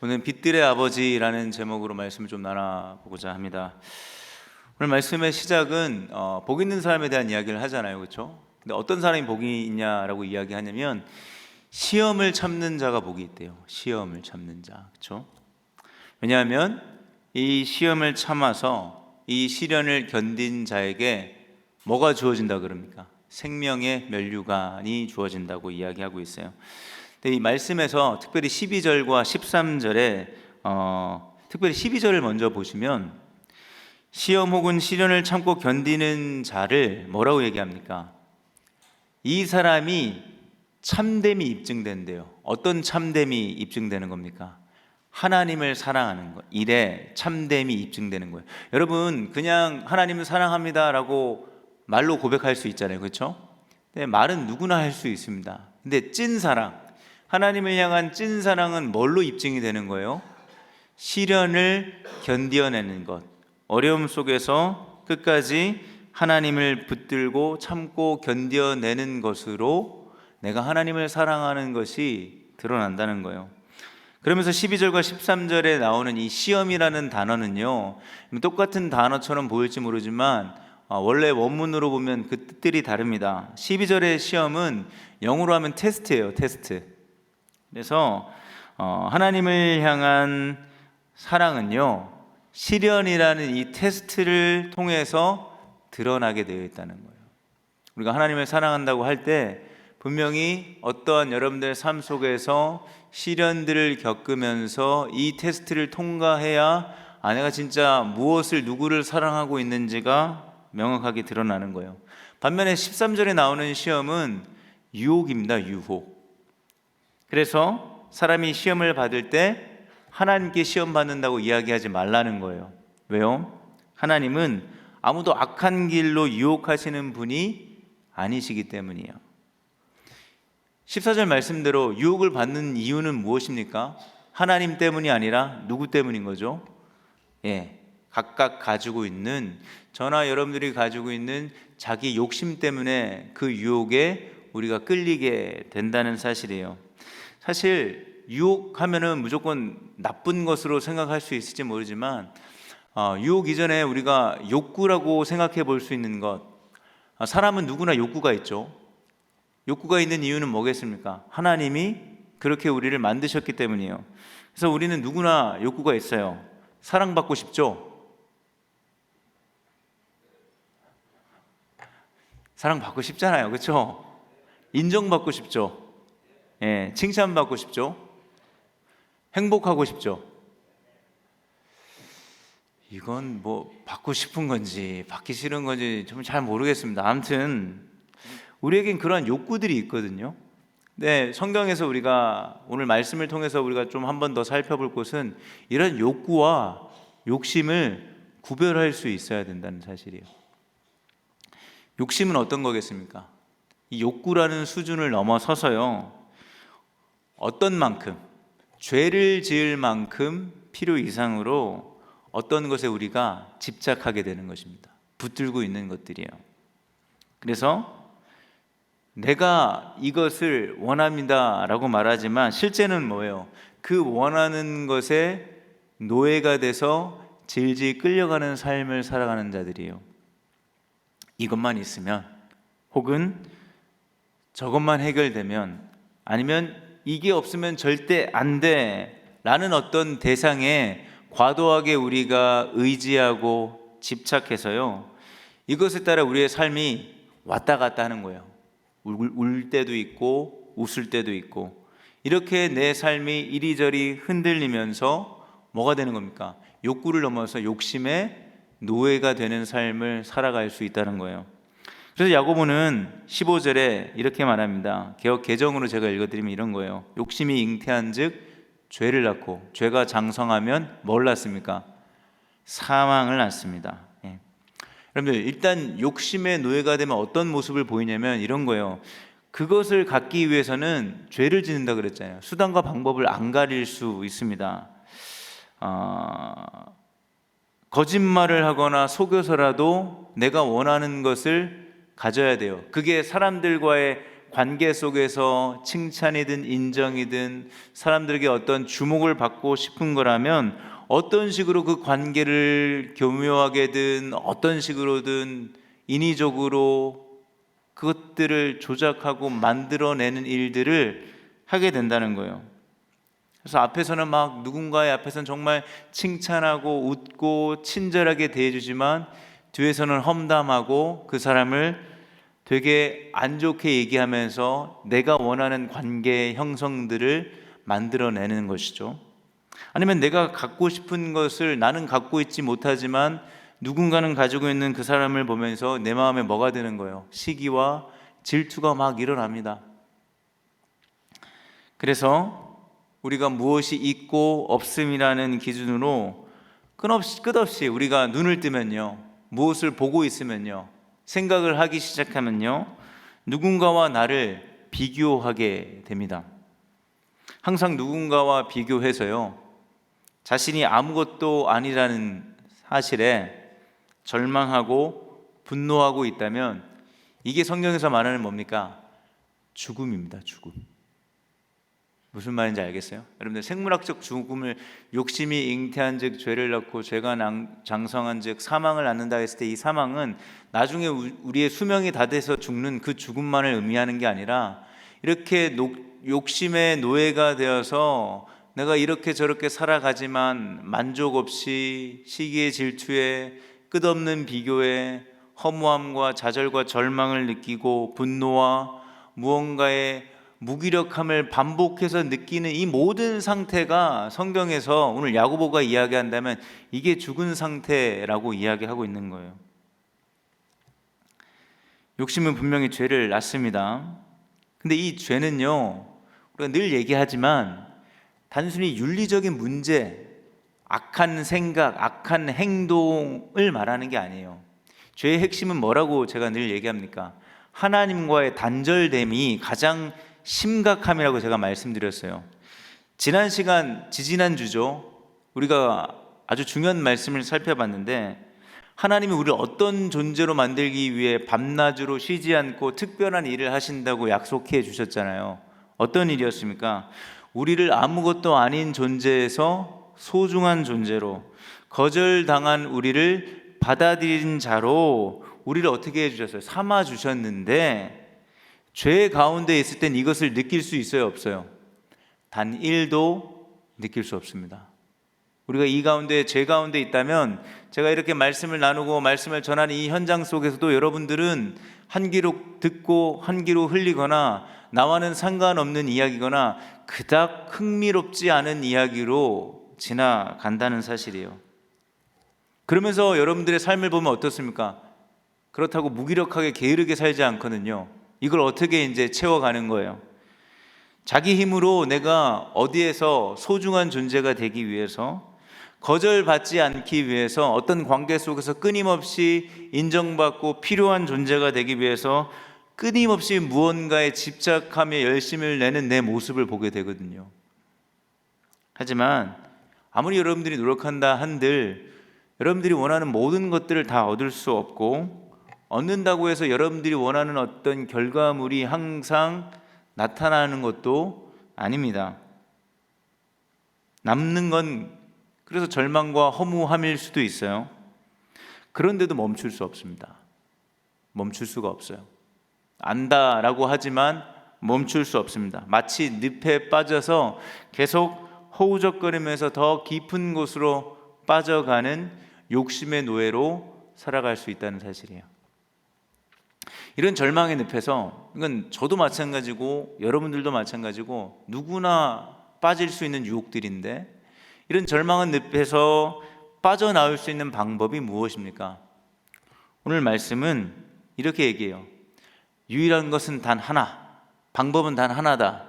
오늘 빛들의 아버지라는 제목으로 말씀을 좀 나눠보고자 합니다. 오늘 말씀의 시작은 복 있는 사람에 대한 이야기를 하잖아요, 그렇죠? 근데 어떤 사람이 복이 있냐라고 이야기하냐면 시험을 참는 자가 복이 있대요. 시험을 참는 자, 그렇죠? 왜냐하면 이 시험을 참아서 이 시련을 견딘 자에게 뭐가 주어진다 그럽니까? 생명의 면류관이 주어진다고 이야기하고 있어요. 근데 이 말씀에서 특별히 12절과 13절에 특별히 12절을 먼저 보시면 시험 혹은 시련을 참고 견디는 자를 뭐라고 얘기합니까? 이 사람이 참됨이 입증된대요. 어떤 참됨이 입증되는 겁니까? 하나님을 사랑하는 것, 일에 참됨이 입증되는 거예요. 여러분, 그냥 하나님을 사랑합니다라고 말로 고백할 수 있잖아요, 그렇죠? 근데 말은 누구나 할 수 있습니다. 근데 찐 사랑, 하나님을 향한 찐 사랑은 뭘로 입증이 되는 거예요? 시련을 견뎌내는 것, 어려움 속에서 끝까지 하나님을 붙들고 참고 견뎌내는 것으로 내가 하나님을 사랑하는 것이 드러난다는 거예요. 그러면서 12절과 13절에 나오는 이 시험이라는 단어는요, 똑같은 단어처럼 보일지 모르지만 원래 원문으로 보면 그 뜻들이 다릅니다. 12절의 시험은 영어로 하면 테스트예요, 테스트. 그래서 하나님을 향한 사랑은요, 시련이라는 이 테스트를 통해서 드러나게 되어 있다는 거예요. 우리가 하나님을 사랑한다고 할 때 분명히 어떠한 여러분들의 삶 속에서 시련들을 겪으면서 이 테스트를 통과해야 내가 진짜 무엇을 누구를 사랑하고 있는지가 명확하게 드러나는 거예요. 반면에 13절에 나오는 시험은 유혹입니다. 유혹. 그래서 사람이 시험을 받을 때 하나님께 시험 받는다고 이야기하지 말라는 거예요. 왜요? 하나님은 아무도 악한 길로 유혹하시는 분이 아니시기 때문이에요. 14절 말씀대로 유혹을 받는 이유는 무엇입니까? 하나님 때문이 아니라 누구 때문인 거죠? 각각 가지고 있는, 저나 여러분들이 가지고 있는 자기 욕심 때문에 그 유혹에 우리가 끌리게 된다는 사실이에요. 사실 유혹하면은 무조건 나쁜 것으로 생각할 수 있을지 모르지만 유혹 이전에 우리가 욕구라고 생각해 볼 수 있는 것, 사람은 누구나 욕구가 있죠. 욕구가 있는 이유는 뭐겠습니까? 하나님이 그렇게 우리를 만드셨기 때문이에요. 그래서 우리는 누구나 욕구가 있어요. 사랑받고 싶죠? 사랑받고 싶잖아요, 그렇죠? 인정받고 싶죠? 칭찬받고 싶죠? 행복하고 싶죠? 이건 뭐 받고 싶은 건지 받기 싫은 건지 좀 잘 모르겠습니다. 아무튼 우리에겐 그러한 욕구들이 있거든요. 네, 성경에서 우리가 오늘 말씀을 통해서 우리가 좀 한 번 더 살펴볼 곳은 이런 욕구와 욕심을 구별할 수 있어야 된다는 사실이에요. 욕심은 어떤 거겠습니까? 이 욕구라는 수준을 넘어서서요, 어떤 만큼, 죄를 지을 만큼 필요 이상으로 어떤 것에 우리가 집착하게 되는 것입니다. 붙들고 있는 것들이에요. 그래서 내가 이것을 원합니다 라고 말하지만 실제는 뭐예요? 그 원하는 것에 노예가 돼서 질질 끌려가는 삶을 살아가는 자들이에요. 이것만 있으면, 혹은 저것만 해결되면, 아니면 이게 없으면 절대 안 돼 라는 어떤 대상에 과도하게 우리가 의지하고 집착해서요, 이것에 따라 우리의 삶이 왔다 갔다 하는 거예요. 울 때도 있고 웃을 때도 있고, 이렇게 내 삶이 이리저리 흔들리면서 뭐가 되는 겁니까? 욕구를 넘어서 욕심의 노예가 되는 삶을 살아갈 수 있다는 거예요. 그래서 야고보는 15절에 이렇게 말합니다. 개역 개정으로 제가 읽어드리면 이런 거예요. 욕심이 잉태한 즉 죄를 낳고 죄가 장성하면 뭘 낳습니까? 사망을 낳습니다. 여러분들, 일단 욕심의 노예가 되면 어떤 모습을 보이냐면 이런 거예요. 그것을 갖기 위해서는 죄를 짓는다 그랬잖아요. 수단과 방법을 안 가릴 수 있습니다. 거짓말을 하거나 속여서라도 내가 원하는 것을 가져야 돼요. 그게 사람들과의 관계 속에서 칭찬이든 인정이든 사람들에게 어떤 주목을 받고 싶은 거라면 어떤 식으로 그 관계를 교묘하게든 어떤 식으로든 인위적으로 그것들을 조작하고 만들어내는 일들을 하게 된다는 거예요. 그래서 앞에서는 막 누군가의 앞에서는 정말 칭찬하고 웃고 친절하게 대해주지만 뒤에서는 험담하고 그 사람을 되게 안 좋게 얘기하면서 내가 원하는 관계 형성들을 만들어내는 것이죠. 아니면 내가 갖고 싶은 것을 나는 갖고 있지 못하지만 누군가는 가지고 있는 그 사람을 보면서 내 마음에 뭐가 드는 거예요? 시기와 질투가 막 일어납니다. 그래서 우리가 무엇이 있고 없음이라는 기준으로 끝없이 우리가 눈을 뜨면요, 무엇을 보고 있으면요, 생각을 하기 시작하면요, 누군가와 나를 비교하게 됩니다. 항상 누군가와 비교해서요, 자신이 아무것도 아니라는 사실에 절망하고 분노하고 있다면 이게 성경에서 말하는 뭡니까? 죽음입니다. 죽음. 무슨 말인지 알겠어요? 여러분들 생물학적 죽음을 욕심이 잉태한 즉 죄를 낳고 죄가 장성한 즉 사망을 낳는다 했을 때 이 사망은 나중에 우리의 수명이 다 돼서 죽는 그 죽음만을 의미하는 게 아니라 이렇게 욕심의 노예가 되어서 내가 이렇게 저렇게 살아가지만 만족 없이 시기의 질투에 끝없는 비교에 허무함과 좌절과 절망을 느끼고 분노와 무언가의 무기력함을 반복해서 느끼는 이 모든 상태가 성경에서 오늘 야고보가 이야기한다면 이게 죽은 상태라고 이야기하고 있는 거예요. 욕심은 분명히 죄를 낳습니다. 근데 이 죄는요, 우리가 늘 얘기하지만 단순히 윤리적인 문제, 악한 생각, 악한 행동을 말하는 게 아니에요. 죄의 핵심은 뭐라고 제가 늘 얘기합니까? 하나님과의 단절됨이 가장 심각함이라고 제가 말씀드렸어요. 지지난 주죠. 우리가 아주 중요한 말씀을 살펴봤는데 하나님이 우리를 어떤 존재로 만들기 위해 밤낮으로 쉬지 않고 특별한 일을 하신다고 약속해 주셨잖아요. 어떤 일이었습니까? 우리를 아무것도 아닌 존재에서 소중한 존재로, 거절당한 우리를 받아들인 자로 우리를 어떻게 해주셨어요? 삼아 주셨는데 죄 가운데 있을 땐 이것을 느낄 수 있어요, 없어요? 단 1도 느낄 수 없습니다. 우리가 이 가운데, 죄 가운데 있다면 제가 이렇게 말씀을 나누고 말씀을 전하는 이 현장 속에서도 여러분들은 한 귀로 듣고 한 귀로 흘리거나 나와는 상관없는 이야기거나 그닥 흥미롭지 않은 이야기로 지나간다는 사실이에요. 그러면서 여러분들의 삶을 보면 어떻습니까? 그렇다고 무기력하게 게으르게 살지 않거든요. 이걸 어떻게 이제 채워가는 거예요? 자기 힘으로 내가 어디에서 소중한 존재가 되기 위해서, 거절받지 않기 위해서, 어떤 관계 속에서 끊임없이 인정받고 필요한 존재가 되기 위해서 끊임없이 무언가에 집착하며 열심을 내는 내 모습을 보게 되거든요. 하지만 아무리 여러분들이 노력한다 한들 여러분들이 원하는 모든 것들을 다 얻을 수 없고, 얻는다고 해서 여러분들이 원하는 어떤 결과물이 항상 나타나는 것도 아닙니다. 남는 건 그래서 절망과 허무함일 수도 있어요. 그런데도 멈출 수 없습니다. 멈출 수가 없어요. 안다라고 하지만 멈출 수 없습니다. 마치 늪에 빠져서 계속 허우적거리면서 더 깊은 곳으로 빠져가는 욕심의 노예로 살아갈 수 있다는 사실이에요. 이런 절망의 늪에서, 이건 저도 마찬가지고 여러분들도 마찬가지고 누구나 빠질 수 있는 유혹들인데, 이런 절망의 늪에서 빠져나올 수 있는 방법이 무엇입니까? 오늘 말씀은 이렇게 얘기해요. 유일한 것은 단 하나, 방법은 단 하나다.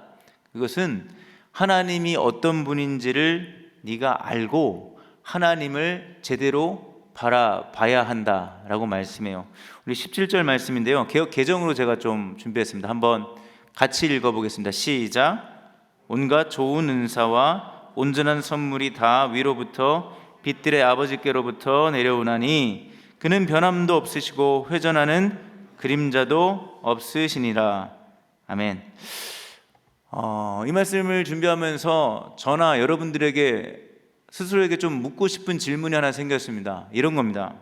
그것은 하나님이 어떤 분인지를 네가 알고 하나님을 제대로 바라봐야 한다라고 말씀해요. 우리 17절 말씀인데요, 개역 개정으로 제가 좀 준비했습니다. 한번 같이 읽어보겠습니다. 시작. 온갖 좋은 은사와 온전한 선물이 다 위로부터 빛들의 아버지께로부터 내려오나니 그는 변함도 없으시고 회전하는 그림자도 없으시니라. 아멘. 이 말씀을 준비하면서 저나 여러분들에게 스스로에게 좀 묻고 싶은 질문이 하나 생겼습니다. 이런 겁니다.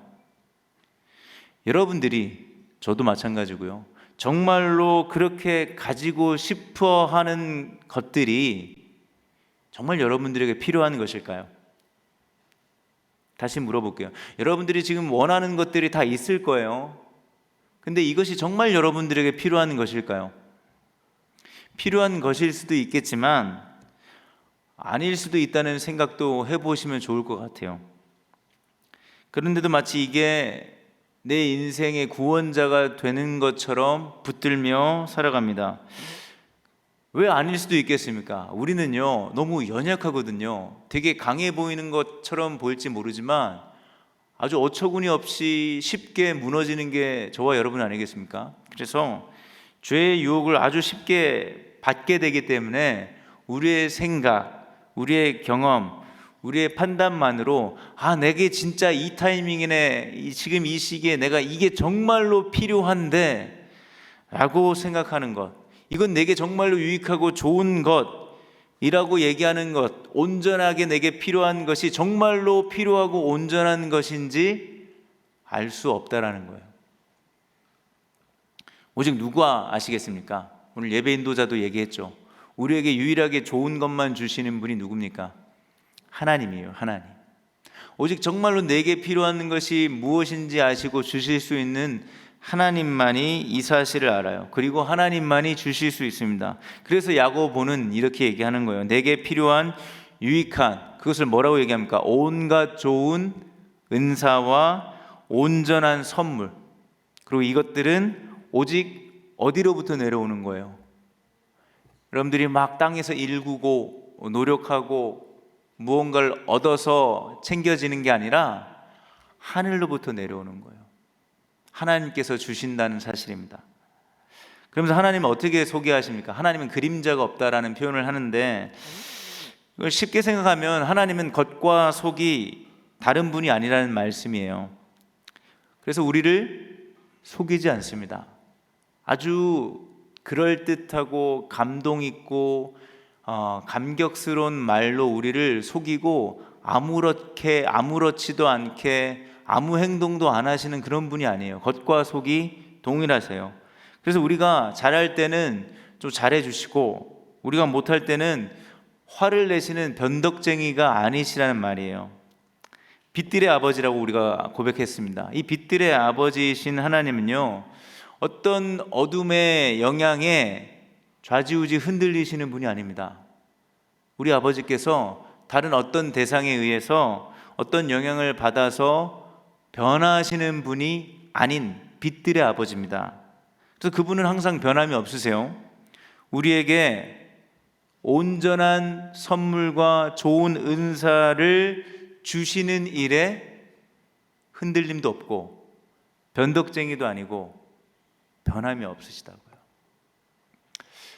여러분들이, 저도 마찬가지고요, 정말로 그렇게 가지고 싶어 하는 것들이 정말 여러분들에게 필요한 것일까요? 다시 물어볼게요. 여러분들이 지금 원하는 것들이 다 있을 거예요. 근데 이것이 정말 여러분들에게 필요한 것일까요? 필요한 것일 수도 있겠지만 아닐 수도 있다는 생각도 해보시면 좋을 것 같아요. 그런데도 마치 이게 내 인생의 구원자가 되는 것처럼 붙들며 살아갑니다. 왜 아닐 수도 있겠습니까? 우리는요, 너무 연약하거든요. 되게 강해 보이는 것처럼 보일지 모르지만 아주 어처구니 없이 쉽게 무너지는 게 저와 여러분 아니겠습니까? 그래서 죄의 유혹을 아주 쉽게 받게 되기 때문에 우리의 생각, 우리의 경험, 우리의 판단만으로 내게 진짜 이 타이밍이네, 지금 이 시기에 내가 이게 정말로 필요한데 라고 생각하는 것, 이건 내게 정말로 유익하고 좋은 것이라고 얘기하는 것, 온전하게 내게 필요한 것이 정말로 필요하고 온전한 것인지 알 수 없다라는 거예요. 오직 누가 아시겠습니까? 오늘 예배 인도자도 얘기했죠. 우리에게 유일하게 좋은 것만 주시는 분이 누굽니까? 하나님이에요. 하나님. 오직 정말로 내게 필요한 것이 무엇인지 아시고 주실 수 있는 하나님만이 이 사실을 알아요. 그리고 하나님만이 주실 수 있습니다. 그래서 야고보는 이렇게 얘기하는 거예요. 내게 필요한 유익한, 그것을 뭐라고 얘기합니까? 온갖 좋은 은사와 온전한 선물, 그리고 이것들은 오직 어디로부터 내려오는 거예요? 여러분들이 막 땅에서 일구고 노력하고 무언가를 얻어서 챙겨지는 게 아니라 하늘로부터 내려오는 거예요. 하나님께서 주신다는 사실입니다. 그러면서 하나님은 어떻게 소개하십니까? 하나님은 그림자가 없다라는 표현을 하는데, 이걸 쉽게 생각하면 하나님은 겉과 속이 다른 분이 아니라는 말씀이에요. 그래서 우리를 속이지 않습니다. 아주 그럴듯하고 감동 있고 감격스러운 말로 우리를 속이고 아무렇지도 않게 아무 행동도 안 하시는 그런 분이 아니에요. 겉과 속이 동일하세요. 그래서 우리가 잘할 때는 좀 잘해주시고, 우리가 못할 때는 화를 내시는 변덕쟁이가 아니시라는 말이에요. 빛들의 아버지라고 우리가 고백했습니다. 이 빛들의 아버지이신 하나님은요, 어떤 어둠의 영향에 좌지우지 흔들리시는 분이 아닙니다. 우리 아버지께서 다른 어떤 대상에 의해서 어떤 영향을 받아서 변화하시는 분이 아닌 빛들의 아버지입니다. 그래서 그분은 항상 변함이 없으세요. 우리에게 온전한 선물과 좋은 은사를 주시는 일에 흔들림도 없고 변덕쟁이도 아니고 변함이 없으시다고요.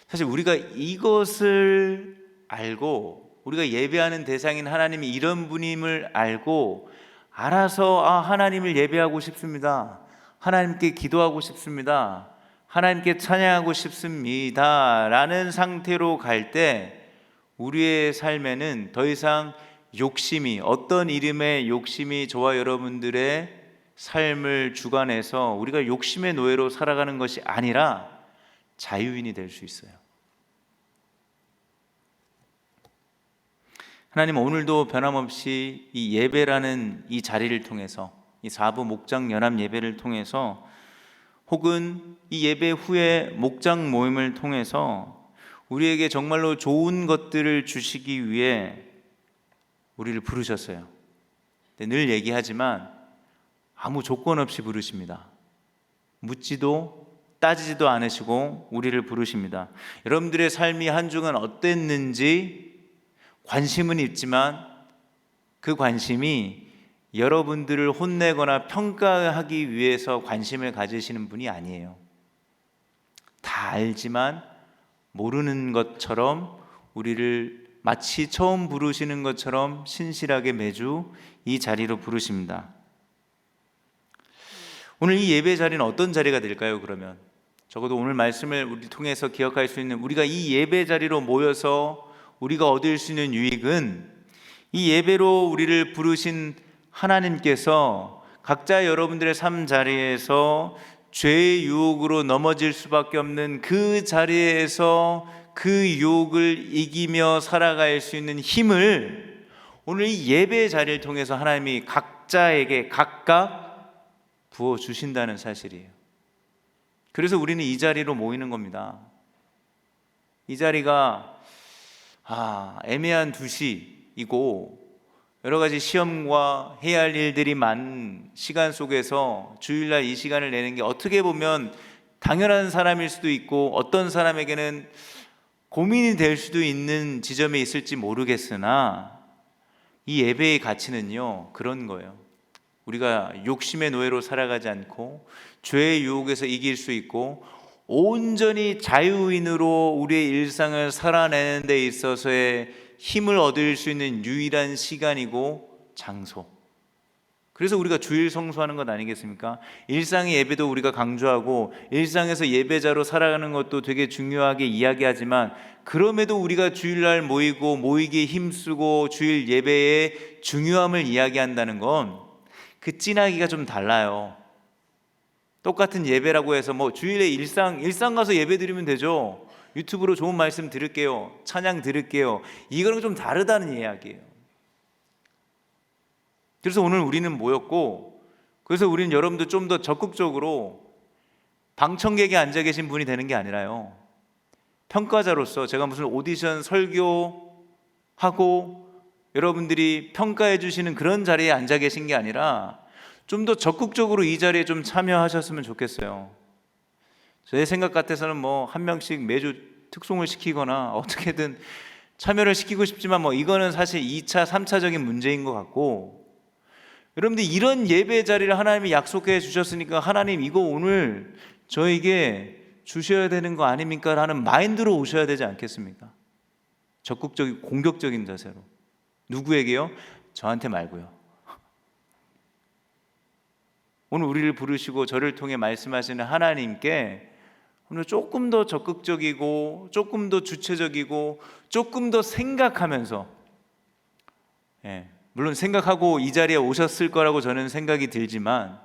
사실 우리가 이것을 알고, 우리가 예배하는 대상인 하나님이 이런 분임을 알고 알아서 하나님을 예배하고 싶습니다, 하나님께 기도하고 싶습니다, 하나님께 찬양하고 싶습니다 라는 상태로 갈 때 우리의 삶에는 더 이상 욕심이, 어떤 이름의 욕심이 저와 여러분들의 삶을 주관해서 우리가 욕심의 노예로 살아가는 것이 아니라 자유인이 될 수 있어요. 하나님, 오늘도 변함없이 이 예배라는 이 자리를 통해서, 이 4부 목장 연합 예배를 통해서, 혹은 이 예배 후에 목장 모임을 통해서 우리에게 정말로 좋은 것들을 주시기 위해 우리를 부르셨어요. 늘 얘기하지만 아무 조건 없이 부르십니다. 묻지도 따지지도 않으시고 우리를 부르십니다. 여러분들의 삶이 한 주간 어땠는지 관심은 있지만 그 관심이 여러분들을 혼내거나 평가하기 위해서 관심을 가지시는 분이 아니에요. 다 알지만 모르는 것처럼 우리를 마치 처음 부르시는 것처럼 신실하게 매주 이 자리로 부르십니다. 오늘 이 예배 자리는 어떤 자리가 될까요? 그러면 적어도 오늘 말씀을 우리 통해서 기억할 수 있는, 우리가 이 예배 자리로 모여서 우리가 얻을 수 있는 유익은, 이 예배로 우리를 부르신 하나님께서 각자 여러분들의 삶 자리에서 죄의 유혹으로 넘어질 수밖에 없는 그 자리에서 그 유혹을 이기며 살아갈 수 있는 힘을 오늘 이 예배 자리를 통해서 하나님이 각자에게 각각 부어주신다는 사실이에요. 그래서 우리는 이 자리로 모이는 겁니다. 이 자리가 애매한 두시이고 여러 가지 시험과 해야 할 일들이 많은 시간 속에서 주일날 이 시간을 내는 게 어떻게 보면 당연한 사람일 수도 있고 어떤 사람에게는 고민이 될 수도 있는 지점에 있을지 모르겠으나, 이 예배의 가치는요 그런 거예요. 우리가 욕심의 노예로 살아가지 않고 죄의 유혹에서 이길 수 있고 온전히 자유인으로 우리의 일상을 살아내는 데 있어서의 힘을 얻을 수 있는 유일한 시간이고 장소. 그래서 우리가 주일 성수하는 것 아니겠습니까? 일상의 예배도 우리가 강조하고 일상에서 예배자로 살아가는 것도 되게 중요하게 이야기하지만, 그럼에도 우리가 주일날 모이기에 힘쓰고 주일 예배의 중요함을 이야기한다는 건 그 찐하기가 좀 달라요. 똑같은 예배라고 해서 주일에 일상 가서 예배 드리면 되죠. 유튜브로 좋은 말씀 들을게요, 찬양 들을게요, 이거는 좀 다르다는 이야기예요. 그래서 오늘 우리는 모였고, 그래서 우리는 여러분들 좀 더 적극적으로 방청객에 앉아 계신 분이 되는 게 아니라요, 평가자로서 제가 무슨 오디션 설교하고 여러분들이 평가해 주시는 그런 자리에 앉아 계신 게 아니라 좀 더 적극적으로 이 자리에 좀 참여하셨으면 좋겠어요. 제 생각 같아서는 한 명씩 매주 특송을 시키거나 어떻게든 참여를 시키고 싶지만 이거는 사실 2차, 3차적인 문제인 것 같고, 여러분들 이런 예배 자리를 하나님이 약속해 주셨으니까 하나님 이거 오늘 저에게 주셔야 되는 거 아닙니까? 라는 마인드로 오셔야 되지 않겠습니까? 적극적인 공격적인 자세로. 누구에게요? 저한테 말고요. 오늘 우리를 부르시고 저를 통해 말씀하시는 하나님께 오늘 조금 더 적극적이고 조금 더 주체적이고 조금 더 생각하면서, 물론 생각하고 이 자리에 오셨을 거라고 저는 생각이 들지만,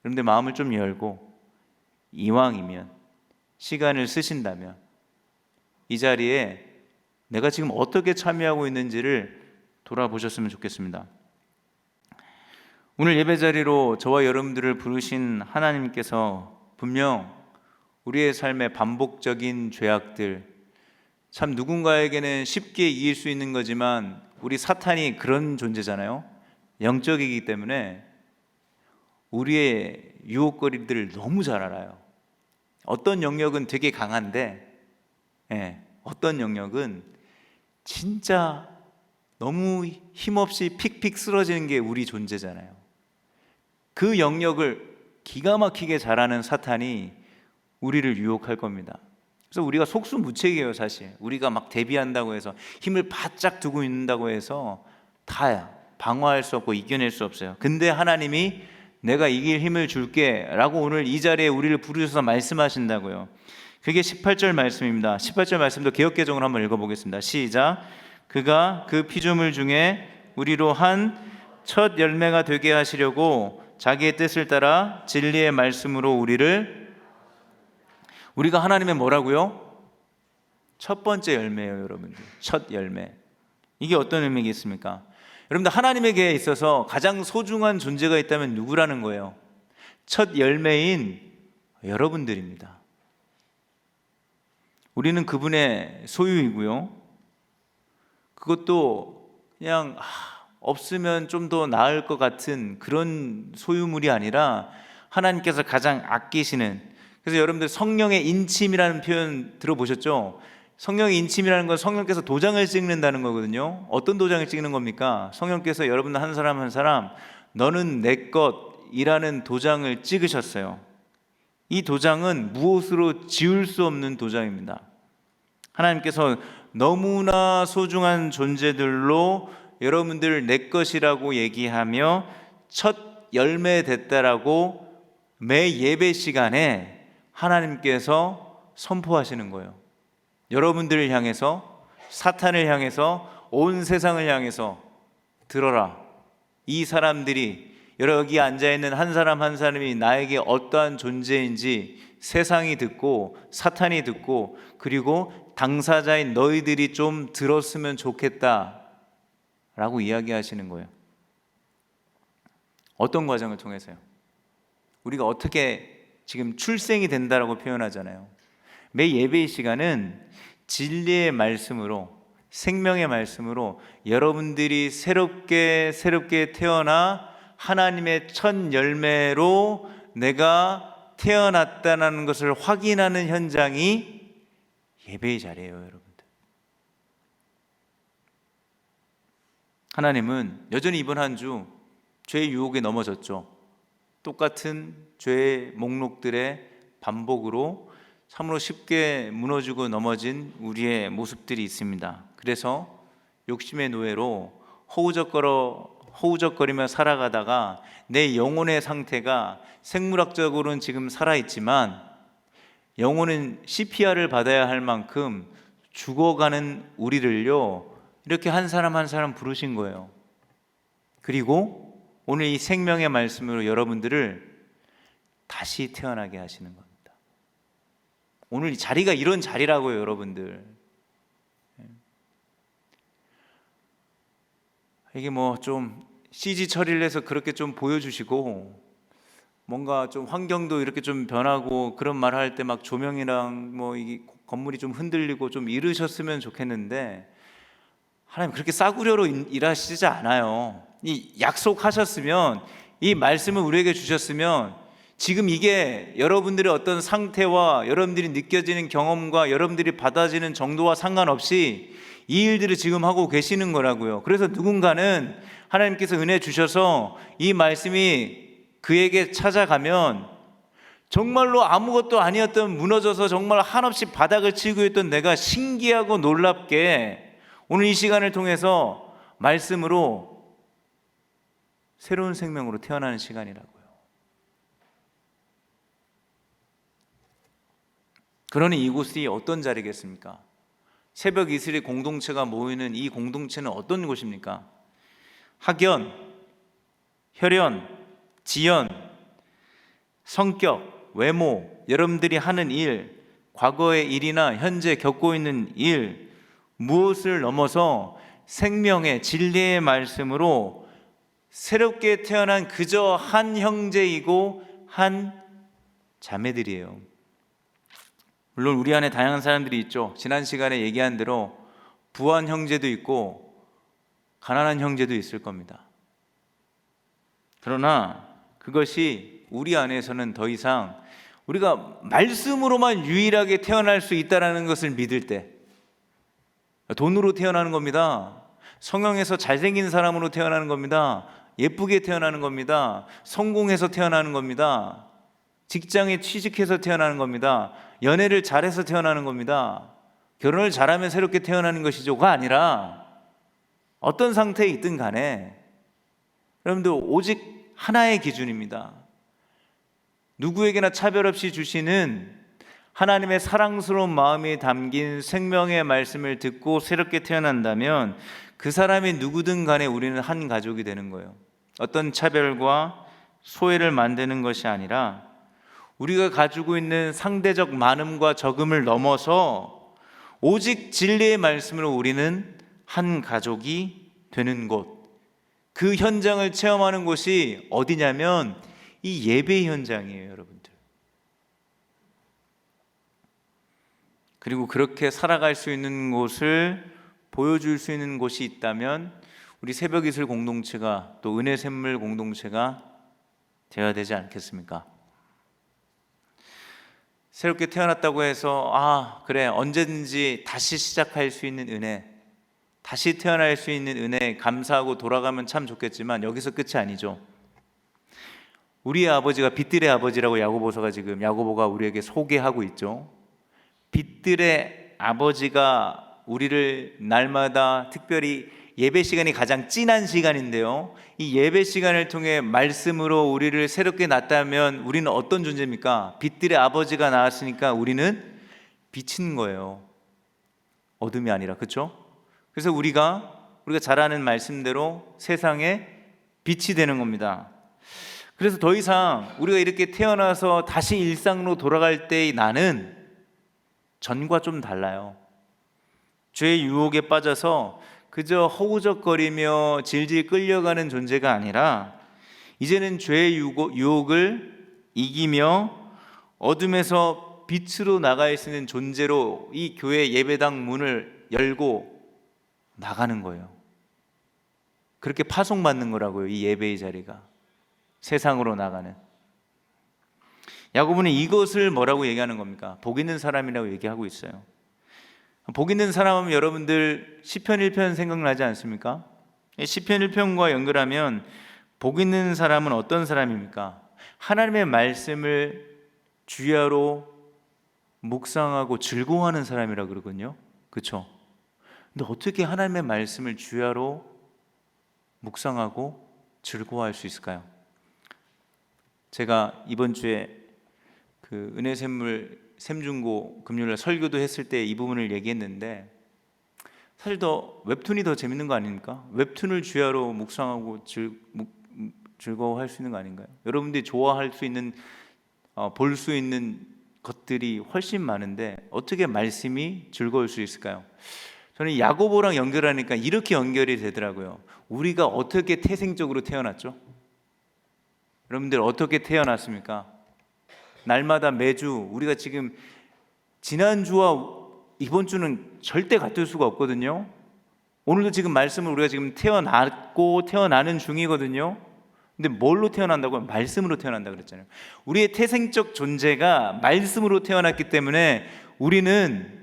그런데 마음을 좀 열고 이왕이면 시간을 쓰신다면 이 자리에 내가 지금 어떻게 참여하고 있는지를 돌아보셨으면 좋겠습니다. 오늘 예배 자리로 저와 여러분들을 부르신 하나님께서 분명 우리의 삶의 반복적인 죄악들, 참 누군가에게는 쉽게 이길 수 있는 거지만 우리 사탄이 그런 존재잖아요. 영적이기 때문에 우리의 유혹거리들을 너무 잘 알아요. 어떤 영역은 되게 강한데 어떤 영역은 진짜 너무 힘없이 픽픽 쓰러지는 게 우리 존재잖아요. 그 영역을 기가 막히게 잘하는 사탄이 우리를 유혹할 겁니다. 그래서 우리가 속수무책이에요. 사실 우리가 막 대비한다고 해서 힘을 바짝 두고 있는다고 해서 다 방어할 수 없고 이겨낼 수 없어요. 근데 하나님이 내가 이길 힘을 줄게 라고 오늘 이 자리에 우리를 부르셔서 말씀하신다고요. 그게 18절 말씀입니다. 18절 말씀도 개역개정으로 한번 읽어보겠습니다. 시작. 그가 그 피조물 중에 우리로 한 첫 열매가 되게 하시려고 자기의 뜻을 따라 진리의 말씀으로 우리가 하나님의 뭐라고요? 첫 번째 열매예요. 여러분들 첫 열매. 이게 어떤 의미겠습니까? 여러분들 하나님에게 있어서 가장 소중한 존재가 있다면 누구라는 거예요? 첫 열매인 여러분들입니다. 우리는 그분의 소유이고요, 그것도 그냥 없으면 좀 더 나을 것 같은 그런 소유물이 아니라 하나님께서 가장 아끼시는. 그래서 여러분들 성령의 인침이라는 표현 들어보셨죠? 성령의 인침이라는 건 성령께서 도장을 찍는다는 거거든요. 어떤 도장을 찍는 겁니까? 성령께서 여러분들 한 사람 한 사람 너는 내 것이라는 도장을 찍으셨어요. 이 도장은 무엇으로 지울 수 없는 도장입니다. 하나님께서 너무나 소중한 존재들로 여러분들 내 것이라고 얘기하며 첫 열매 됐다라고 매 예배 시간에 하나님께서 선포하시는 거예요. 여러분들을 향해서, 사탄을 향해서, 온 세상을 향해서 들어라. 이 사람들이, 여기 앉아있는 한 사람 한 사람이 나에게 어떠한 존재인지 세상이 듣고 사탄이 듣고 그리고 당사자인 너희들이 좀 들었으면 좋겠다 라고 이야기하시는 거예요. 어떤 과정을 통해서요? 우리가 어떻게 지금 출생이 된다라고 표현하잖아요. 매 예배의 시간은 진리의 말씀으로, 생명의 말씀으로 여러분들이 새롭게 태어나 하나님의 첫 열매로 내가 태어났다는 것을 확인하는 현장이 예배의 자리예요, 여러분들. 하나님은 여전히 이번 한 주 죄의 유혹에 넘어졌죠. 똑같은 죄의 목록들의 반복으로 참으로 쉽게 무너지고 넘어진 우리의 모습들이 있습니다. 그래서 욕심의 노예로 허우적거리며 살아가다가 내 영혼의 상태가 생물학적으로는 지금 살아있지만 영혼은 CPR을 받아야 할 만큼 죽어가는 우리를요, 이렇게 한 사람 한 사람 부르신 거예요. 그리고 오늘 이 생명의 말씀으로 여러분들을 다시 태어나게 하시는 겁니다. 오늘 이 자리가 이런 자리라고요, 여러분들. 이게 뭐 좀 CG 처리를 해서 그렇게 좀 보여주시고 뭔가 좀 환경도 이렇게 좀 변하고 그런 말 할 때 막 조명이랑 뭐 이 건물이 좀 흔들리고 좀 이러셨으면 좋겠는데 하나님 그렇게 싸구려로 일하시지 않아요. 이 약속하셨으면, 이 말씀을 우리에게 주셨으면 지금 이게 여러분들의 어떤 상태와 여러분들이 느껴지는 경험과 여러분들이 받아지는 정도와 상관없이 이 일들을 지금 하고 계시는 거라고요. 그래서 누군가는 하나님께서 은혜 주셔서 이 말씀이 그에게 찾아가면 정말로 아무것도 아니었던, 무너져서 정말 한없이 바닥을 치고 있던 내가 신기하고 놀랍게 오늘 이 시간을 통해서 말씀으로 새로운 생명으로 태어나는 시간이라고요. 그러니 이곳이 어떤 자리겠습니까? 새벽 이슬의 공동체가 모이는 이 공동체는 어떤 곳입니까? 학연, 혈연, 지연, 성격, 외모, 여러분들이 하는 일, 과거의 일이나 현재 겪고 있는 일, 무엇을 넘어서 생명의 진리의 말씀으로 새롭게 태어난 그저 한 형제이고 한 자매들이에요. 물론 우리 안에 다양한 사람들이 있죠. 지난 시간에 얘기한 대로 부한 형제도 있고 가난한 형제도 있을 겁니다. 그러나 그것이 우리 안에서는 더 이상 우리가 말씀으로만 유일하게 태어날 수 있다는 것을 믿을 때, 돈으로 태어나는 겁니다. 성형에서 잘생긴 사람으로 태어나는 겁니다. 예쁘게 태어나는 겁니다. 성공해서 태어나는 겁니다. 직장에 취직해서 태어나는 겁니다. 연애를 잘해서 태어나는 겁니다. 결혼을 잘하면 새롭게 태어나는 것이죠가 아니라 어떤 상태에 있든 간에 여러분들 오직 하나의 기준입니다. 누구에게나 차별 없이 주시는 하나님의 사랑스러운 마음이 담긴 생명의 말씀을 듣고 새롭게 태어난다면 그 사람이 누구든 간에 우리는 한 가족이 되는 거예요. 어떤 차별과 소외를 만드는 것이 아니라 우리가 가지고 있는 상대적 많음과 적음을 넘어서 오직 진리의 말씀으로 우리는 한 가족이 되는 곳, 그 현장을 체험하는 곳이 어디냐면 이 예배의 현장이에요, 여러분들. 그리고 그렇게 살아갈 수 있는 곳을 보여줄 수 있는 곳이 있다면 우리 새벽이슬 공동체가 또 은혜 샘물 공동체가 되어야 되지 않겠습니까? 새롭게 태어났다고 해서 그래 언제든지 다시 시작할 수 있는 은혜, 다시 태어날 수 있는 은혜 감사하고 돌아가면 참 좋겠지만 여기서 끝이 아니죠. 우리의 아버지가 빛들의 아버지라고 야고보서가 지금 야고보가 우리에게 소개하고 있죠. 빛들의 아버지가 우리를 날마다 특별히 예배 시간이 가장 찐한 시간인데요, 이 예배 시간을 통해 말씀으로 우리를 새롭게 낳았다면 우리는 어떤 존재입니까? 빛들의 아버지가 나왔으니까 우리는 빛인 거예요. 어둠이 아니라. 그렇죠? 그래서 우리가 잘 아는 말씀대로 세상에 빛이 되는 겁니다. 그래서 더 이상 우리가 이렇게 태어나서 다시 일상으로 돌아갈 때의 나는 전과 좀 달라요. 죄의 유혹에 빠져서 그저 허우적거리며 질질 끌려가는 존재가 아니라 이제는 죄의 유혹을 이기며 어둠에서 빛으로 나갈 수 있는 존재로 이 교회 예배당 문을 열고 나가는 거예요. 그렇게 파송받는 거라고요, 이 예배의 자리가. 세상으로 나가는. 야고보는 이것을 뭐라고 얘기하는 겁니까? 복 있는 사람이라고 얘기하고 있어요. 복 있는 사람은 여러분들 시편 1편 생각나지 않습니까? 시편 1편과 연결하면 복 있는 사람은 어떤 사람입니까? 하나님의 말씀을 주야로 묵상하고 즐거워하는 사람이라 그러거든요. 그렇죠? 근데 어떻게 하나님의 말씀을 주야로 묵상하고 즐거워할 수 있을까요? 제가 이번 주에 그 은혜샘물 샘중고 금요일날 설교도 했을 때 이 부분을 얘기했는데, 사실 더 웹툰이 더 재밌는 거 아닙니까? 웹툰을 주야로 묵상하고 즐거워할 수 있는 거 아닌가요? 여러분들이 좋아할 수 있는 볼 수 있는 것들이 훨씬 많은데 어떻게 말씀이 즐거울 수 있을까요? 저는 야고보랑 연결하니까 이렇게 연결이 되더라고요. 우리가 어떻게 태생적으로 태어났죠? 여러분들 어떻게 태어났습니까? 날마다 매주 우리가 지금 지난주와 이번 주는 절대 같을 수가 없거든요. 오늘도 지금 말씀을 우리가 지금 태어났고 태어나는 중이거든요. 근데 뭘로 태어난다고요? 말씀으로 태어난다 그랬잖아요. 우리의 태생적 존재가 말씀으로 태어났기 때문에 우리는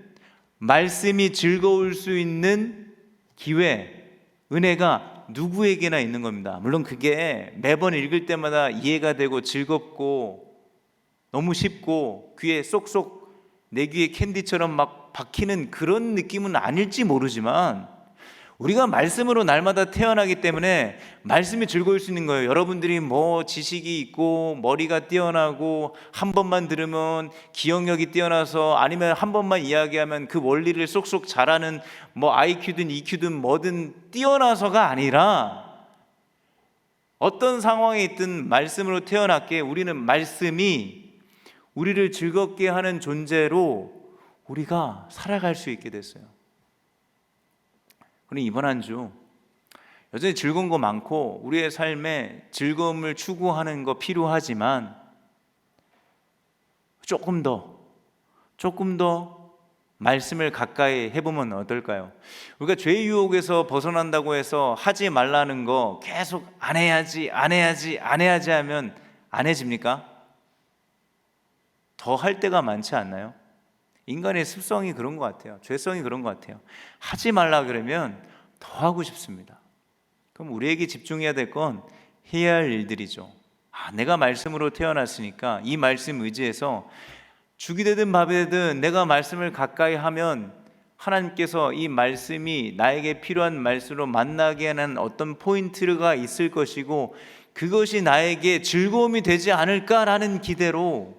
말씀이 즐거울 수 있는 기회, 은혜가 누구에게나 있는 겁니다. 물론 그게 매번 읽을 때마다 이해가 되고 즐겁고 너무 쉽고 귀에 쏙쏙 내 귀에 캔디처럼 막 박히는 그런 느낌은 아닐지 모르지만 우리가 말씀으로 날마다 태어나기 때문에 말씀이 즐거울 수 있는 거예요. 여러분들이 뭐 지식이 있고 머리가 뛰어나고 한 번만 들으면 기억력이 뛰어나서 아니면 한 번만 이야기하면 그 원리를 쏙쏙 잘하는 뭐 IQ든 EQ든 뭐든 뛰어나서가 아니라 어떤 상황에 있든 말씀으로 태어났기에 우리는 말씀이 우리를 즐겁게 하는 존재로 우리가 살아갈 수 있게 됐어요. 그럼 이번 한 주 여전히 즐거운 거 많고 우리의 삶에 즐거움을 추구하는 거 필요하지만 조금 더 말씀을 가까이 해보면 어떨까요? 우리가 죄의 유혹에서 벗어난다고 해서 하지 말라는 거 계속 안 해야지 하면 안 해집니까? 더 할 때가 많지 않나요? 인간의 습성이 그런 것 같아요. 죄성이 그런 것 같아요. 하지 말라 그러면 더 하고 싶습니다. 그럼 우리에게 집중해야 될 건 해야 할 일들이죠. 내가 말씀으로 태어났으니까 이 말씀 의지해서 죽이 되든 밥이 되든 내가 말씀을 가까이 하면 하나님께서 이 말씀이 나에게 필요한 말씀으로 만나게 하는 어떤 포인트가 있을 것이고 그것이 나에게 즐거움이 되지 않을까라는 기대로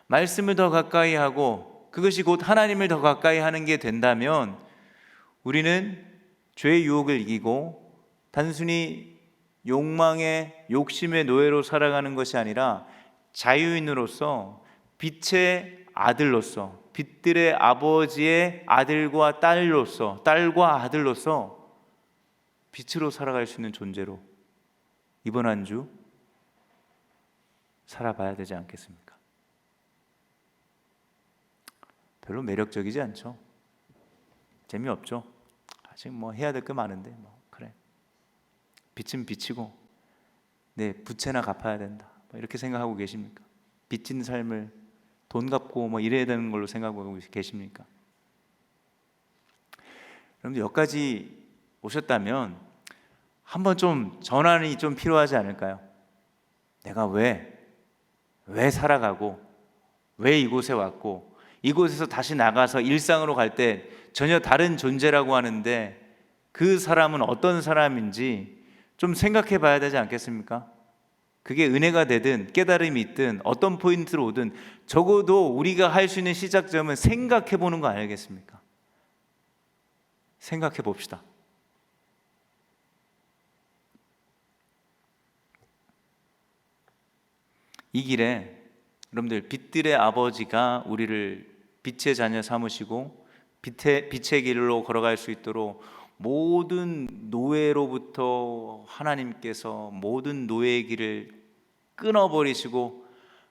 말씀을 더 가까이 하고 그것이 곧 하나님을 더 가까이 하는 게 된다면 우리는 죄의 유혹을 이기고 단순히 욕망의 욕심의 노예로 살아가는 것이 아니라 자유인으로서 빛의 아들로서 빛들의 아버지의 아들과 딸과 아들로서 빛으로 살아갈 수 있는 존재로 이번 한 주 살아봐야 되지 않겠습니까? 별로 매력적이지 않죠? 재미없죠? 아직 뭐 해야 될 게 많은데 뭐 그래 빚은 빚이고 내 부채나 갚아야 된다 뭐 이렇게 생각하고 계십니까? 빚진 삶을 돈 갚고 뭐 이래야 되는 걸로 생각하고 계십니까? 여러분들 여기까지 오셨다면 한번 좀 전환이 좀 필요하지 않을까요? 내가 왜 살아가고 왜 이곳에 왔고 이곳에서 다시 나가서 일상으로 갈 때 전혀 다른 존재라고 하는데 그 사람은 어떤 사람인지 좀 생각해 봐야 되지 않겠습니까? 그게 은혜가 되든 깨달음이 있든 어떤 포인트로 오든 적어도 우리가 할 수 있는 시작점은 생각해 보는 거 아니겠습니까? 생각해 봅시다. 이 길에 여러분들, 빛들의 아버지가 우리를 빛의 자녀 삼으시고 빛의 길로 걸어갈 수 있도록 모든 노예로부터 하나님께서 모든 노예의 길을 끊어버리시고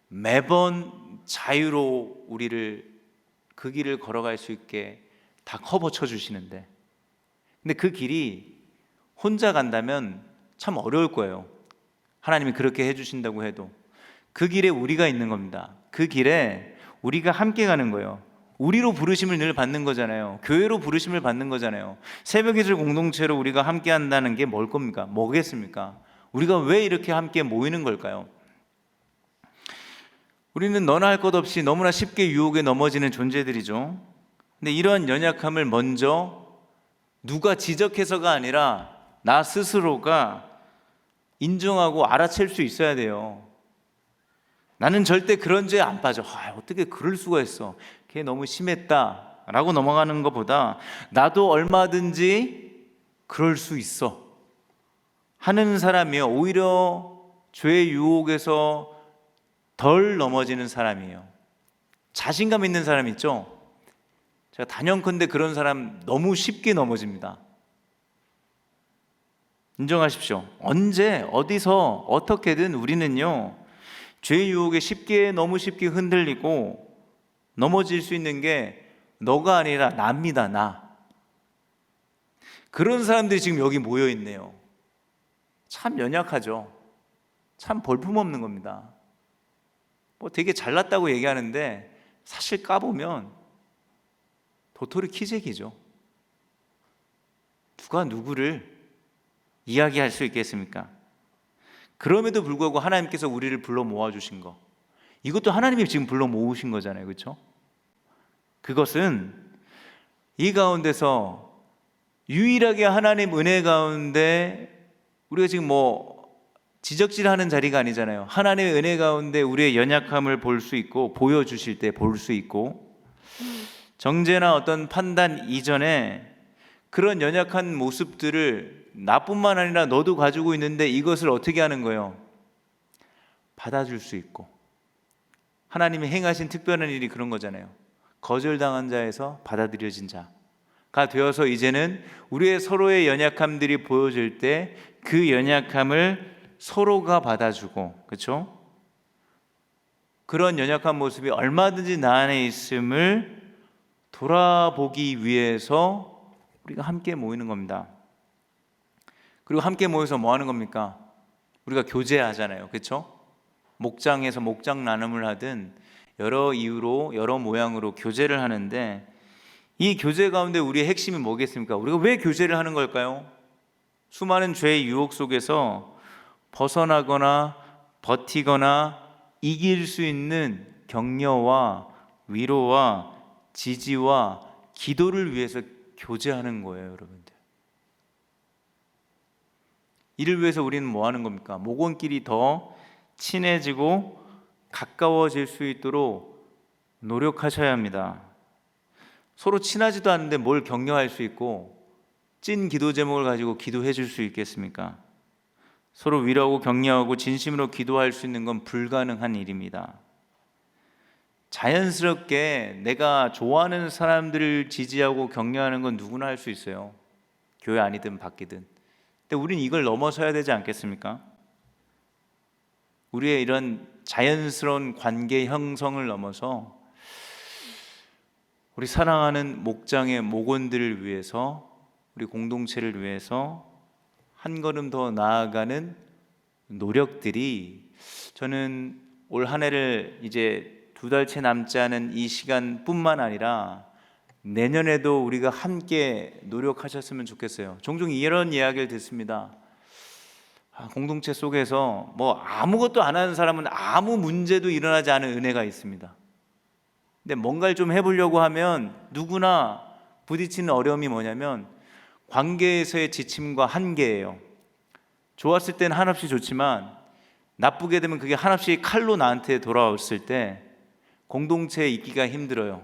매번 자유로 우리를 그 길을 걸어갈 수 있게 다 커버 쳐주시는데, 근데 그 길이 혼자 간다면 참 어려울 거예요. 하나님이 그렇게 해주신다고 해도 그 길에 우리가 있는 겁니다. 그 길에 우리가 함께 가는 거예요. 우리로 부르심을 늘 받는 거잖아요. 교회로 부르심을 받는 거잖아요. 새벽기도 공동체로 우리가 함께 한다는 게 뭘 겁니까? 뭐겠습니까? 우리가 왜 이렇게 함께 모이는 걸까요? 우리는 너나 할 것 없이 너무나 쉽게 유혹에 넘어지는 존재들이죠. 근데 이러한 연약함을 먼저 누가 지적해서가 아니라 나 스스로가 인정하고 알아챌 수 있어야 돼요. 나는 절대 그런 죄에 안 빠져. 어떻게 그럴 수가 있어. 그게 너무 심했다 라고 넘어가는 것보다 나도 얼마든지 그럴 수 있어 하는 사람이요, 오히려 죄의 유혹에서 덜 넘어지는 사람이에요. 자신감 있는 사람 있죠? 제가 단연컨대 그런 사람 너무 쉽게 넘어집니다. 인정하십시오. 언제 어디서 어떻게든 우리는요, 죄의 유혹에 너무 쉽게 흔들리고 넘어질 수 있는 게 너가 아니라 나입니다. 나. 그런 사람들이 지금 여기 모여 있네요. 참 연약하죠. 참 볼품없는 겁니다. 되게 잘났다고 얘기하는데 사실 까보면 도토리 키재기죠. 누가 누구를 이야기할 수 있겠습니까? 그럼에도 불구하고 하나님께서 우리를 불러 모아주신 거, 이것도 하나님이 지금 불러 모으신 거잖아요. 그렇죠? 그것은 이 가운데서 유일하게 하나님 은혜 가운데 우리가 지금 지적질하는 자리가 아니잖아요. 하나님의 은혜 가운데 우리의 연약함을 볼 수 있고 보여주실 때 볼 수 있고, 정죄나 어떤 판단 이전에 그런 연약한 모습들을 나뿐만 아니라 너도 가지고 있는데 이것을 어떻게 하는 거예요? 받아줄 수 있고. 하나님이 행하신 특별한 일이 그런 거잖아요. 거절당한 자에서 받아들여진 자가 되어서 이제는 우리의 서로의 연약함들이 보여질 때 그 연약함을 서로가 받아주고, 그렇죠? 그런 연약한 모습이 얼마든지 나 안에 있음을 돌아보기 위해서 우리가 함께 모이는 겁니다. 그리고 함께 모여서 뭐 하는 겁니까? 우리가 교제하잖아요. 그렇죠? 목장에서 목장 나눔을 하든 여러 이유로 여러 모양으로 교제를 하는데, 이 교제 가운데 우리의 핵심이 뭐겠습니까? 우리가 왜 교제를 하는 걸까요? 수많은 죄의 유혹 속에서 벗어나거나 버티거나 이길 수 있는 격려와 위로와 지지와 기도를 위해서 교제하는 거예요, 여러분들. 이를 위해서 우리는 뭐 하는 겁니까? 목원끼리 더 친해지고 가까워질 수 있도록 노력하셔야 합니다. 서로 친하지도 않은데 뭘 격려할 수 있고 찐 기도 제목을 가지고 기도해 줄 수 있겠습니까? 서로 위로하고 격려하고 진심으로 기도할 수 있는 건 불가능한 일입니다. 자연스럽게 내가 좋아하는 사람들을 지지하고 격려하는 건 누구나 할 수 있어요. 교회 아니든 밖이든. 근데 우리는 이걸 넘어서야 되지 않겠습니까? 우리의 이런 자연스러운 관계 형성을 넘어서 우리 사랑하는 목장의 목원들을 위해서, 우리 공동체를 위해서 한 걸음 더 나아가는 노력들이, 저는 올 한 해를 이제 2달 채 남지 않은 이 시간뿐만 아니라 내년에도 우리가 함께 노력하셨으면 좋겠어요. 종종 이런 이야기를 듣습니다. 공동체 속에서 아무것도 안 하는 사람은 아무 문제도 일어나지 않은 은혜가 있습니다. 근데 뭔가를 좀 해보려고 하면 누구나 부딪히는 어려움이 뭐냐면 관계에서의 지침과 한계예요. 좋았을 때는 한없이 좋지만 나쁘게 되면 그게 한없이 칼로 나한테 돌아왔을 때 공동체에 있기가 힘들어요.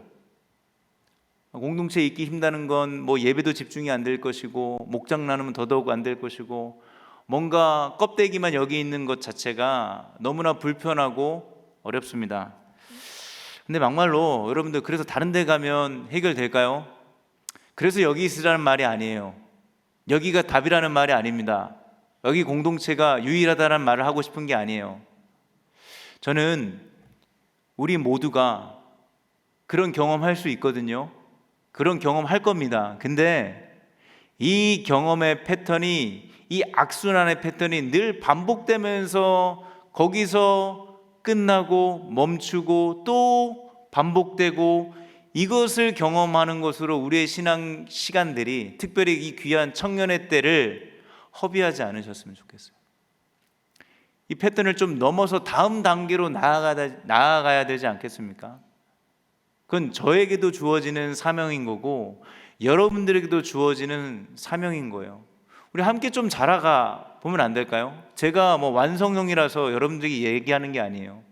공동체에 있기 힘다는 건 뭐 예배도 집중이 안 될 것이고 목장 나누면 더더욱 안 될 것이고 뭔가 껍데기만 여기 있는 것 자체가 너무나 불편하고 어렵습니다. 근데 막말로 여러분들, 그래서 다른 데 가면 해결될까요? 그래서 여기 있으라는 말이 아니에요. 여기가 답이라는 말이 아닙니다. 여기 공동체가 유일하다는 말을 하고 싶은 게 아니에요. 저는 우리 모두가 그런 경험할 수 있거든요. 그런 경험할 겁니다. 근데 이 경험의 패턴이, 이 악순환의 패턴이 늘 반복되면서 거기서 끝나고 멈추고 또 반복되고, 이것을 경험하는 것으로 우리의 신앙 시간들이, 특별히 이 귀한 청년의 때를 허비하지 않으셨으면 좋겠어요. 이 패턴을 좀 넘어서 다음 단계로 나아가야 되지 않겠습니까? 그건 저에게도 주어지는 사명인 거고 여러분들에게도 주어지는 사명인 거예요. 우리 함께 좀 자라가 보면 안 될까요? 제가 뭐 완성형이라서 여러분들에게 얘기하는 게 아니에요.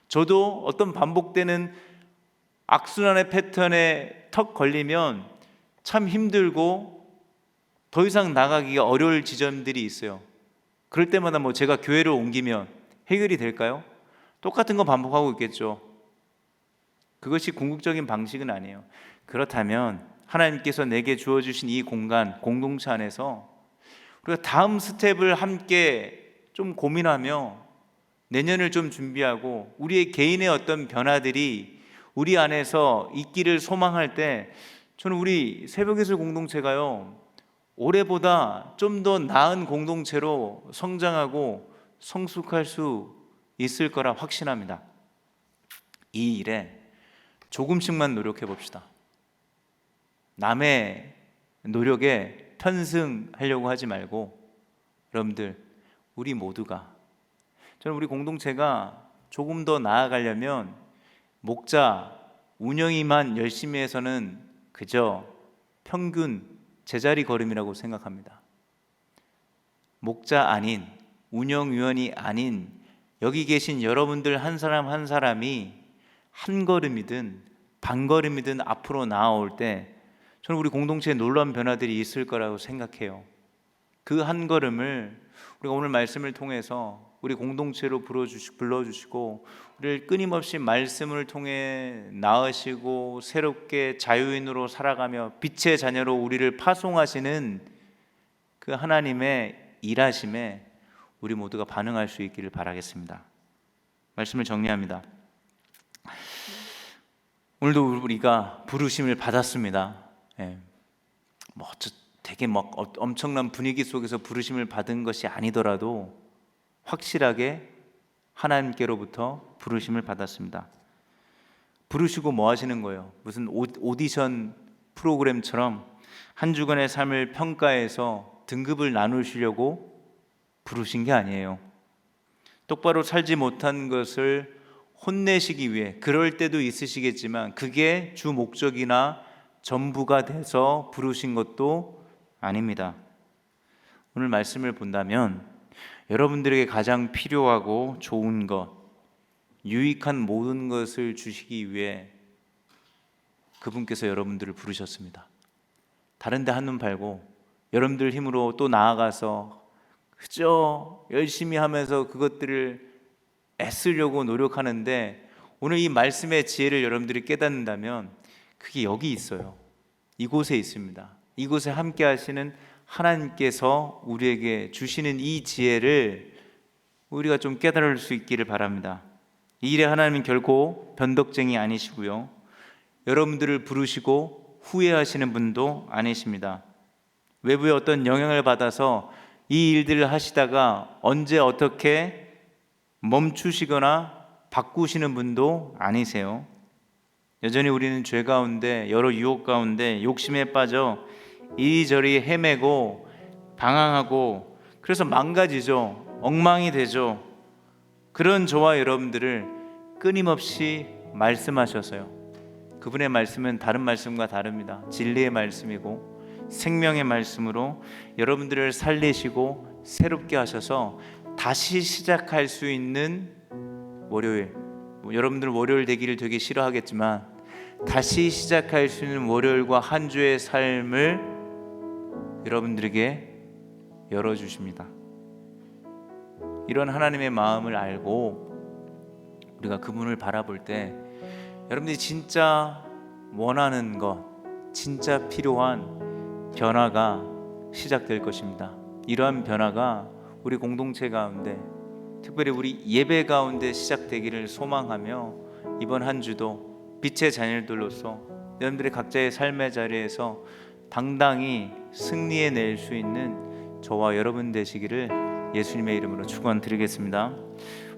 저도 어떤 반복되는 악순환의 패턴에 턱 걸리면 참 힘들고 더 이상 나가기가 어려울 지점들이 있어요. 그럴 때마다 뭐 제가 교회를 옮기면 해결이 될까요? 똑같은 거 반복하고 있겠죠. 그것이 궁극적인 방식은 아니에요. 그렇다면 하나님께서 내게 주어주신 이 공간, 공동체 안에서 우리가 다음 스텝을 함께 좀 고민하며 내년을 좀 준비하고 우리의 개인의 어떤 변화들이 우리 안에서 있기를 소망할 때, 저는 우리 새벽예술 공동체가요, 올해보다 좀 더 나은 공동체로 성장하고 성숙할 수 있을 거라 확신합니다. 이 일에 조금씩만 노력해 봅시다. 남의 노력에 편승하려고 하지 말고, 여러분들, 우리 모두가, 저는 우리 공동체가 조금 더 나아가려면 목자, 운영이만 열심히 해서는 그저 평균 제자리 걸음이라고 생각합니다. 목자 아닌, 운영위원이 아닌 여기 계신 여러분들 한 사람 한 사람이 한 걸음이든 반 걸음이든 앞으로 나아올 때 저는 우리 공동체에 놀라운 변화들이 있을 거라고 생각해요. 그 한 걸음을 우리가 오늘 말씀을 통해서 우리 공동체로 불러주시고 우리를 끊임없이 말씀을 통해 낳으시고 새롭게 자유인으로 살아가며 빛의 자녀로 우리를 파송하시는 그 하나님의 일하심에 우리 모두가 반응할 수 있기를 바라겠습니다. 말씀을 정리합니다. 오늘도 우리가 부르심을 받았습니다. 되게 엄청난 분위기 속에서 부르심을 받은 것이 아니더라도 확실하게 하나님께로부터 부르심을 받았습니다. 부르시고 뭐 하시는 거예요? 무슨 오디션 프로그램처럼 한 주간의 삶을 평가해서 등급을 나누시려고 부르신 게 아니에요. 똑바로 살지 못한 것을 혼내시기 위해, 그럴 때도 있으시겠지만 그게 주 목적이나 전부가 돼서 부르신 것도 아닙니다. 오늘 말씀을 본다면 여러분들에게 가장 필요하고 좋은 것, 유익한 모든 것을 주시기 위해 그분께서 여러분들을 부르셨습니다. 다른 데 한눈 팔고 여러분들 힘으로 또 나아가서 그저 열심히 하면서 그것들을 애쓰려고 노력하는데, 오늘 이 말씀의 지혜를 여러분들이 깨닫는다면 그게 여기 있어요. 이곳에 있습니다. 이곳에 함께 하시는 하나님께서 우리에게 주시는 이 지혜를 우리가 좀 깨달을 수 있기를 바랍니다. 이 일에 하나님은 결코 변덕쟁이 아니시고요, 여러분들을 부르시고 후회하시는 분도 아니십니다. 외부의 어떤 영향을 받아서 이 일들을 하시다가 언제 어떻게 멈추시거나 바꾸시는 분도 아니세요. 여전히 우리는 죄 가운데, 여러 유혹 가운데 욕심에 빠져 이리저리 헤매고 방황하고, 그래서 망가지죠. 엉망이 되죠. 그런 저와 여러분들을 끊임없이 말씀하셔서요, 그분의 말씀은 다른 말씀과 다릅니다. 진리의 말씀이고 생명의 말씀으로 여러분들을 살리시고 새롭게 하셔서 다시 시작할 수 있는 월요일, 여러분들 월요일 되기를 되게 싫어하겠지만 다시 시작할 수 있는 월요일과 한 주의 삶을 여러분들에게 열어주십니다. 이런 하나님의 마음을 알고 우리가 그분을 바라볼 때 여러분들이 진짜 원하는 것, 진짜 필요한 변화가 시작될 것입니다. 이러한 변화가 우리 공동체 가운데, 특별히 우리 예배 가운데 시작되기를 소망하며 이번 한 주도 빛의 자녀들로서 여러분들의 각자의 삶의 자리에서 당당히 승리해낼 수 있는 저와 여러분 되시기를 예수님의 이름으로 축원드리겠습니다.